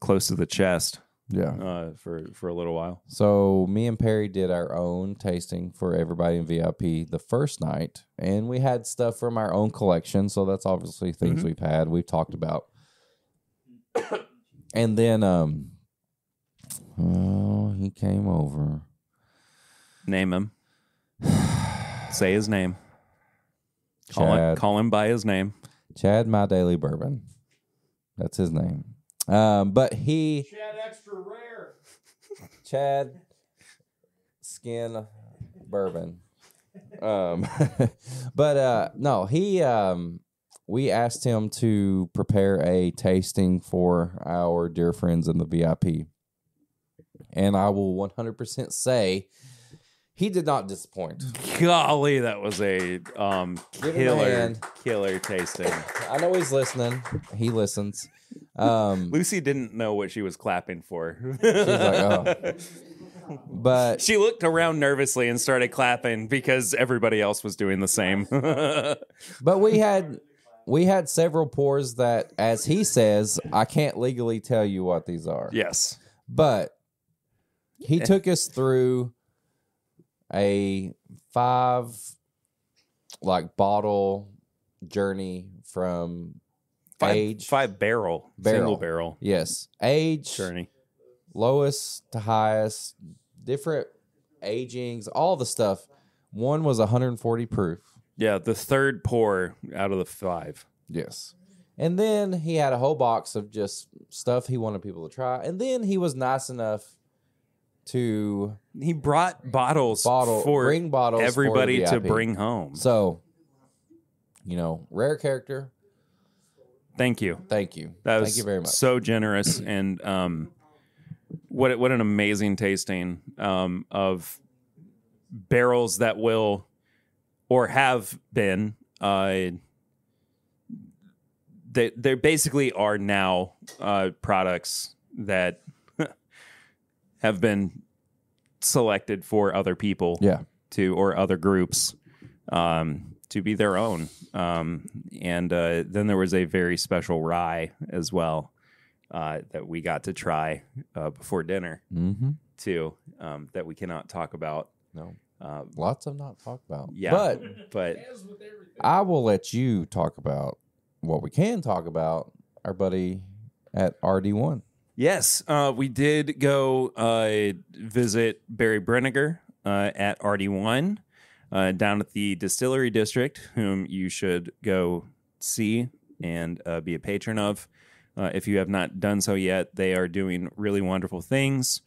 close to the chest. Yeah. For a little while. So me and Perry did our own tasting for everybody in VIP the first night, and we had stuff from our own collection. So that's obviously things we've had, we've talked about. And then, he came over. Name him. Say his name. Chad. Call him by his name. Chad, My Daily Bourbon. That's his name. But he... Chad Extra Rare. Chad Skin Bourbon. But no, he we asked him to prepare a tasting for our dear friends in the VIP. And I will 100% say he did not disappoint. Golly, that was a Give him a hand. killer tasting. I know he's listening. He listens. Lucy didn't know what she was clapping for. She's like, oh. But She looked around nervously and started clapping because everybody else was doing the same. But we had several pours that, as he says, I can't legally tell you what these are. Yes. But he took us through a 5 bottle journey from age. 5 barrel. Single barrel Yes. Age, journey. lowest to highest, different agings, all the stuff. One was 140 proof. Yeah, the third pour out of the 5. Yes. And then he had a whole box of just stuff he wanted people to try. And then he was nice enough to He brought bottles bring bottles everybody for to VIP. bring home. So rare character. Thank you. Thank you. That was Thank you very much. so generous, and what an amazing tasting of barrels that will or have been. They basically are now products that have been selected for other people, or other groups to be their own. And then there was a very special rye as well that we got to try before dinner too, that we cannot talk about. No, lots of not talk about. Yeah, but I will let you talk about what we can talk about. Our buddy at RD1. Yes, we did go visit Barry Brenniger at RD1 down at the Distillery District, whom you should go see and be a patron of. If you have not done so yet, they are doing really wonderful things.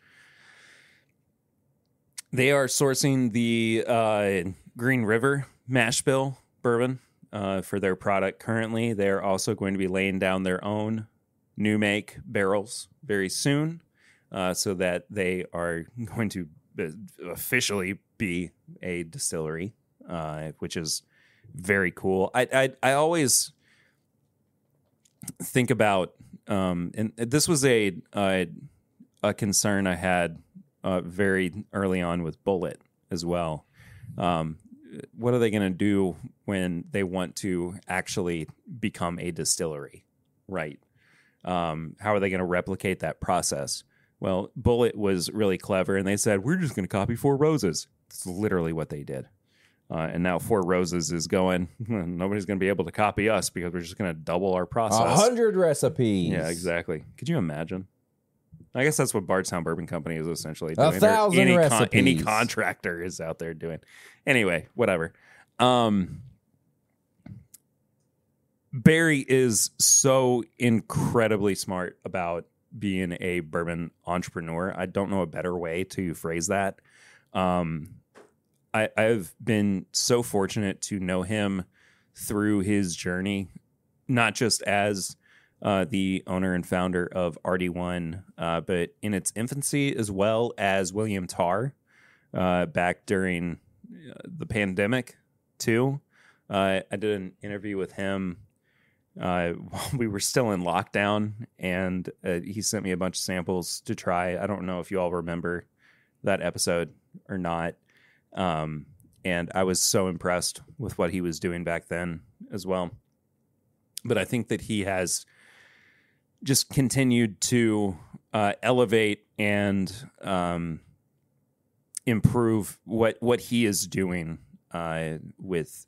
They are sourcing the Green River mash bill bourbon for their product currently. They're also going to be laying down their own new make barrels very soon, so that they are going to officially be a distillery, which is very cool. I always think about, and this was a concern I had very early on with Bullet as well. What are they going to do when they want to actually become a distillery, right? How are they going to replicate that process? Well, Bullet was really clever, and they said, we're just going to copy Four Roses. That's literally what they did. And now Four Roses is going, nobody's going to be able to copy us because we're just going to double our process. 100 recipes. Yeah, exactly. Could you imagine? I guess that's what Bardstown Bourbon Company is essentially doing. 1,000 recipes. Any contractor is out there doing. Anyway, whatever. Barry is so incredibly smart about being a bourbon entrepreneur. I don't know a better way to phrase that. I've been so fortunate to know him through his journey, not just as the owner and founder of RD1, but in its infancy, as well as William Tarr back during the pandemic too. I did an interview with him while we were still in lockdown, and he sent me a bunch of samples to try. I don't know if you all remember that episode or not. And I was so impressed with what he was doing back then as well. But I think that he has just continued to elevate and improve what he is doing with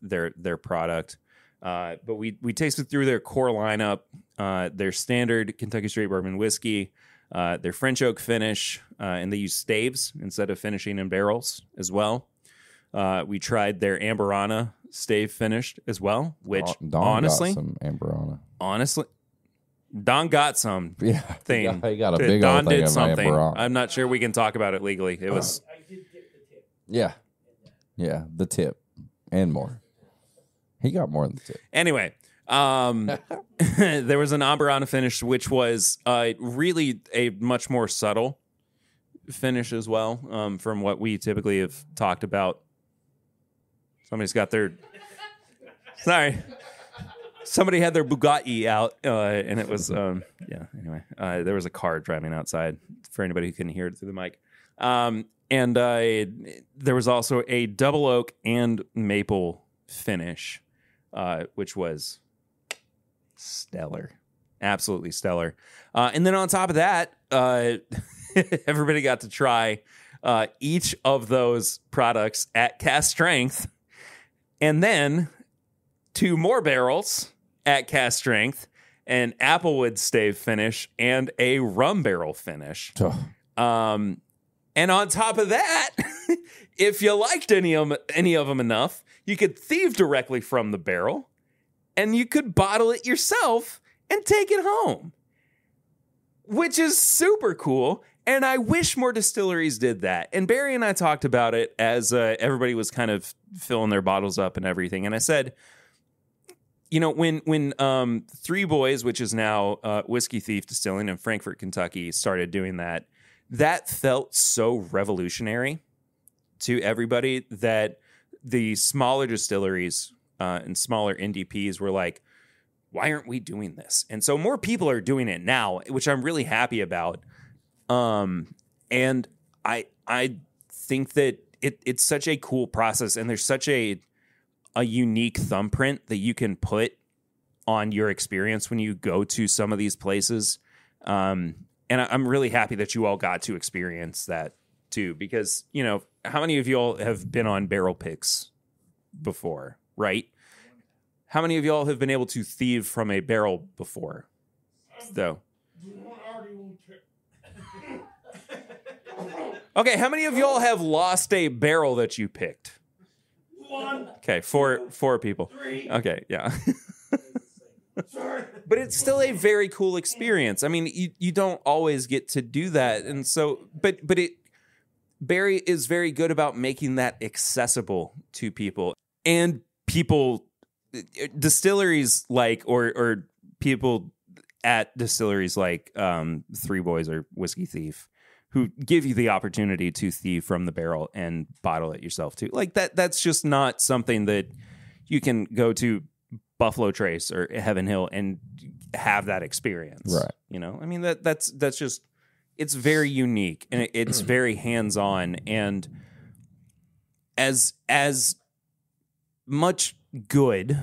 their product. But we tasted through their core lineup, their standard Kentucky Straight Bourbon whiskey, their French oak finish, and they use staves instead of finishing in barrels as well. We tried their Amberana stave finished as well, which Don honestly, got some Amberana. honestly, Don got some thing. He got a big Don old thing did of something. Amberana. I'm not sure we can talk about it legally. It was I did get the tip. Yeah, the tip and more. He got more than the tip. anyway. There was an Amberana finish, which was really a much more subtle finish as well, from what we typically have talked about. Somebody's got their... Sorry. Somebody had their Bugatti out, and it was... anyway. There was a car driving outside for anybody who couldn't hear it through the mic. And there was also a double oak and maple finish, which was... stellar, absolutely stellar. And then on top of that, everybody got to try each of those products at cast strength, and then 2 more barrels at cast strength, an applewood stave finish, and a rum barrel finish. And on top of that, if you liked any of them enough, you could thieve directly from the barrel, and you could bottle it yourself and take it home, which is super cool. And I wish more distilleries did that. And Barry and I talked about it as everybody was kind of filling their bottles up and everything. And I said, you know, when Three Boys, which is now Whiskey Thief Distilling in Frankfort, Kentucky, started doing that, that felt so revolutionary to everybody that the smaller distilleries and smaller NDPs were like, why aren't we doing this? And so more people are doing it now, which I'm really happy about. And I think that it's such a cool process, and there's such a unique thumbprint that you can put on your experience when you go to some of these places. And I'm really happy that you all got to experience that too, because, you know, how many of y'all have been on barrel picks before, right? How many of y'all have been able to thieve from a barrel before, though? Okay, how many of y'all have lost a barrel that you picked? One. Okay, four people. 3. Okay, yeah. Sorry. But it's still a very cool experience. I mean, you don't always get to do that. And so, but Barry is very good about making that accessible to people. And people, distilleries like, or people at distilleries like Three Boys or Whiskey Thief, who give you the opportunity to thieve from the barrel and bottle it yourself too. Like that's just not something that you can go to Buffalo Trace or Heaven Hill and have that experience. Right. You know, I mean, that's just, it's very unique and it's very hands-on. And as much good,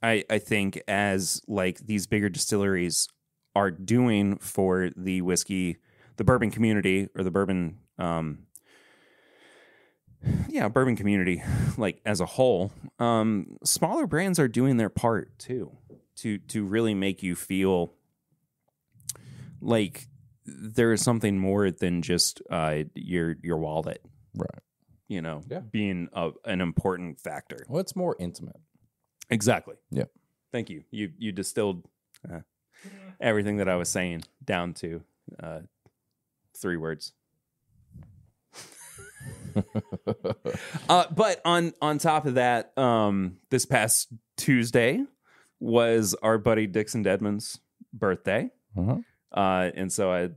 I think, as like these bigger distilleries are doing for the whiskey, the bourbon community, or the bourbon, bourbon community, like as a whole, smaller brands are doing their part too, to really make you feel like there is something more than just your wallet, Right. you know, Yeah. being an important factor. Well, it's more intimate. Exactly. Yeah. Thank you. You distilled everything that I was saying down to 3 words. But on top of that, this past Tuesday was our buddy Dixon Dedman's birthday. Uh-huh. And so I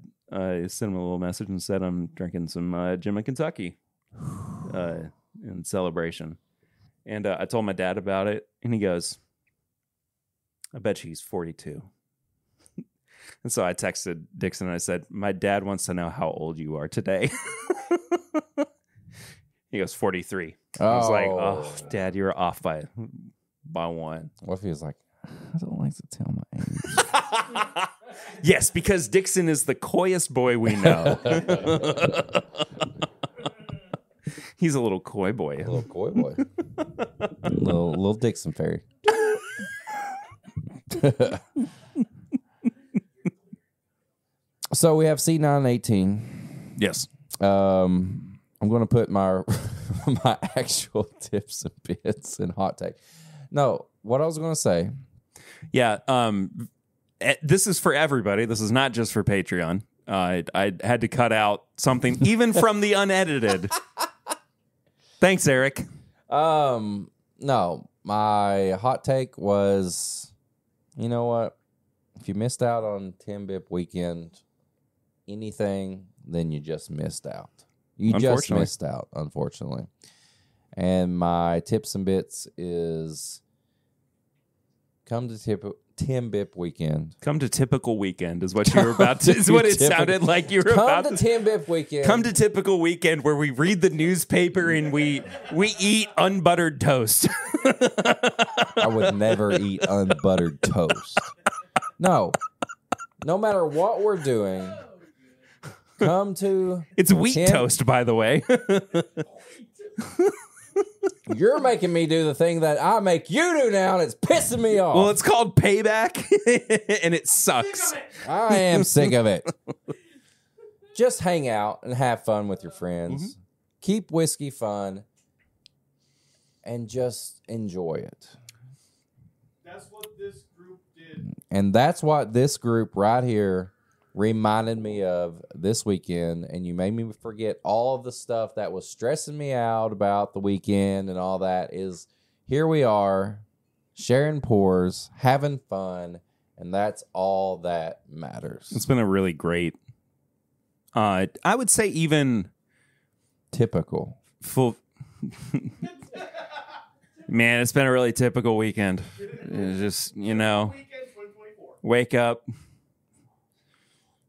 sent him a little message and said I'm drinking some Jim in Kentucky in celebration. And I told my dad about it, and he goes, I bet you he's 42. And so I texted Dixon and I said, my dad wants to know how old you are today. He goes, 43. I was like, oh, Dad, you're off by 1. What if he was like, I don't like to tell my age? Yes, because Dixon is the coyest boy we know. He's a little coy boy. A little coy boy. little Dixon fairy. So we have C918. Yes. I'm going to put my my actual tips and bits and hot take. No, what I was going to say. Yeah. This is for everybody. This is not just for Patreon. I had to cut out something even from the unedited. Thanks, Eric. No, my hot take was, you know what? If you missed out on TIMBW weekend, anything, then you just missed out. You just missed out, unfortunately. And my tips and bits is come to TIMBW weekend. Come to typical weekend is what you were about to. Is what it sounded like you were about to. Come to TIMBW weekend. Come to typical weekend where we read the newspaper and we eat unbuttered toast. I would never eat unbuttered toast. No matter what we're doing, come to. It's wheat toast, by the way. You're making me do the thing that I make you do now, and it's pissing me off. Well, it's called payback, and it sucks. I am sick of it. Just hang out and have fun with your friends. Mm-hmm. Keep whiskey fun, and just enjoy it. That's what this group did. And that's what this group right here reminded me of this weekend, and you made me forget all of the stuff that was stressing me out about the weekend and all that. Is here we are, sharing pours, having fun, and that's all that matters. It's been a really great, I would say even Typical. full. Man, it's been a really typical weekend. It's just, Weekend 2024. wake up,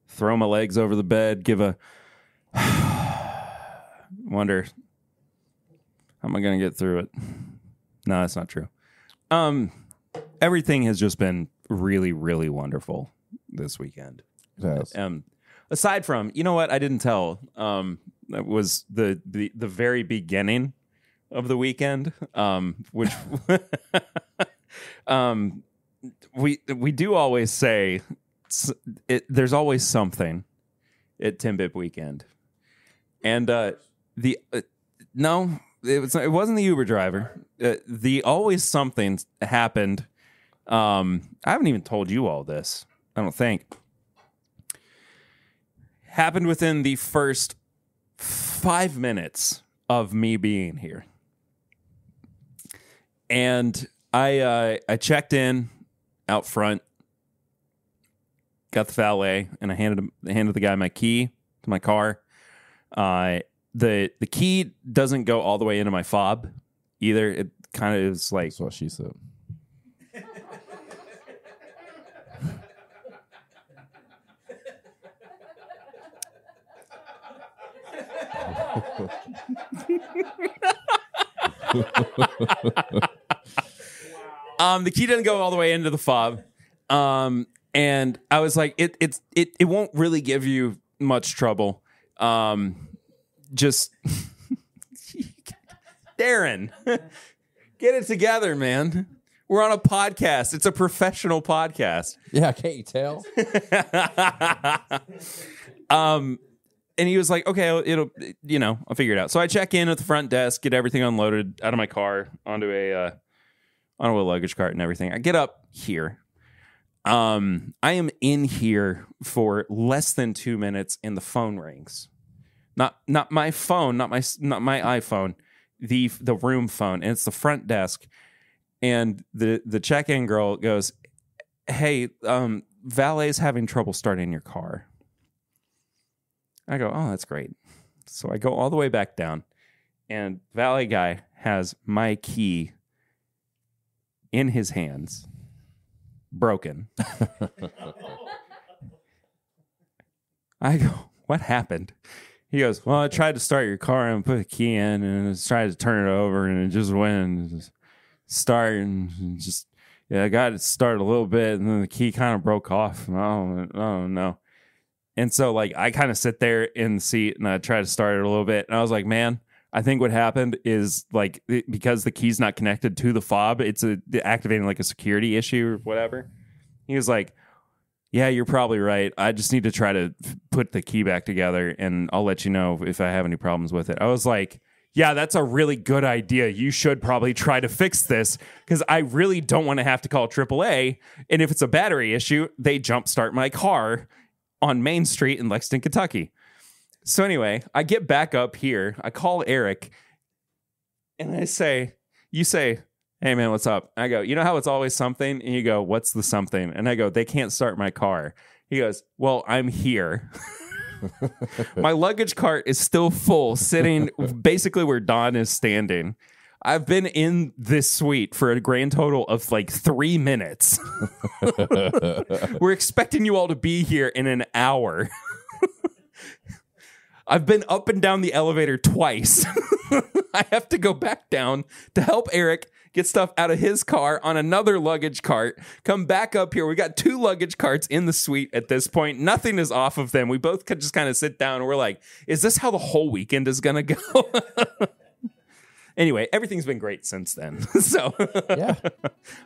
throw my legs over the bed, give a wonder, how am I going to get through it? No, that's not true. Everything has just been really, really wonderful this weekend. It has. Aside from, you know what, I didn't tell. That was the very beginning of the weekend, which we do always say there's always something at Timbip weekend, and no, it wasn't the Uber driver. The always something happened. I haven't even told you all this. I don't think happened within the first 5 minutes of me being here. And I checked in out front, got the valet, and I handed the guy my key to my car. The key doesn't go all the way into my fob either. It kind of is like That's what she said. the key doesn't go all the way into the fob. And I was like, it won't really give you much trouble. Just Darren, get it together, man. We're on a podcast. It's a professional podcast. Yeah, can't you tell? And he was like, okay, I'll figure it out. So I check in at the front desk, get everything unloaded out of my car onto a luggage cart and everything. I get up here. I am in here for less than 2 minutes and the phone rings. Not my phone, not my iPhone, the room phone, and it's the front desk. And the check-in girl goes, "Hey, valet's having trouble starting your car." I go, "Oh, that's great." So I go all the way back down, and valet guy has my key in his hands, broken. I go, "What happened?" He goes, "Well, I tried to start your car and put the key in, and I tried to turn it over, and it just went and just start, and just, I got it started a little bit, and then the key kind of broke off. Oh no." And so, like, I kind of sit there in the seat, and I try to start it a little bit, and I was like, "Man, I think what happened is, like, because the key's not connected to the fob, it's activating like a security issue or whatever." He was like, "Yeah, you're probably right. I just need to try to put the key back together, and I'll let you know if I have any problems with it." I was like, "Yeah, that's a really good idea. You should probably try to fix this, because I really don't want to have to call AAA. And if it's a battery issue, they jumpstart my car on Main Street in Lexington, Kentucky." So anyway, I get back up here. I call Eric, and you say, "Hey, man, what's up?" I go, "You know how it's always something?" And you go, "What's the something?" And I go, "They can't start my car." He goes, "Well, I'm here." My luggage cart is still full, sitting basically where Don is standing. I've been in this suite for a grand total of like 3 minutes. We're expecting you all to be here in an hour. I've been up and down the elevator twice. I have to go back down to help Eric get stuff out of his car on another luggage cart, come back up here. We got 2 luggage carts in the suite at this point. Nothing is off of them. We both could just kind of sit down and we're like, is this how the whole weekend is going to go? Anyway, everything's been great since then. So Yeah.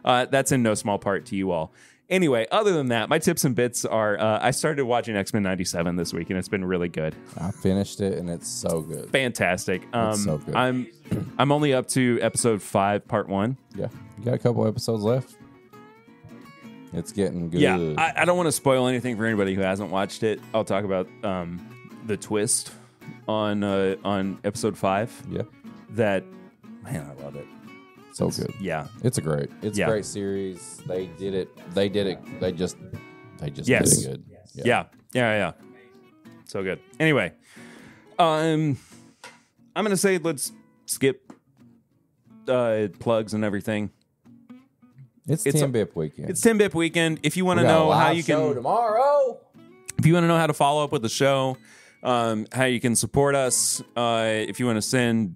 That's in no small part to you all. Anyway, other than that, my tips and bits are I started watching X-Men 97 this week, and it's been really good. I finished it, and it's so good. Fantastic. It's so good. I'm only up to episode 5, part 1. Yeah. You got a couple episodes left. It's getting good. Yeah, I don't want to spoil anything for anybody who hasn't watched it. I'll talk about the twist on episode 5. Yeah. That, man, I love it. So good. Yeah. It's a great series. They did it. They just Yes. did it good. Yeah. So good. Anyway, I'm going to say let's skip plugs and everything. It's TIMBW weekend. It's TIMBW weekend. If you want to We got a know how live you show can tomorrow. If you want to know how to follow up with the show, how you can support us, if you want to send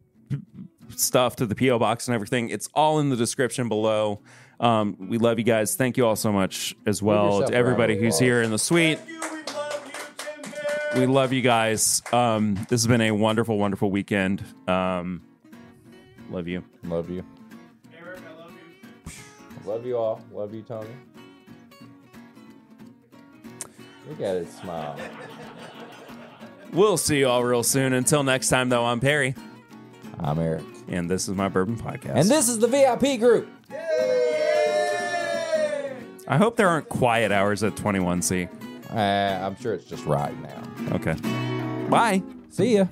stuff to the P.O. box and everything, it's all in the description below. We love you guys. Thank you all so much as well yourself to everybody a round of who's here in the suite. We love you guys. This has been a wonderful, wonderful weekend. Love you. Love you. Eric, I love you. Love you all. Love you, Tony. Look at it smile. We'll see you all real soon. Until next time, though, I'm Perry. I'm Eric. And this is my Bourbon Podcast. And this is the VIP group. I hope there aren't quiet hours at 21C. I'm sure it's just right now. Okay. Bye. See ya.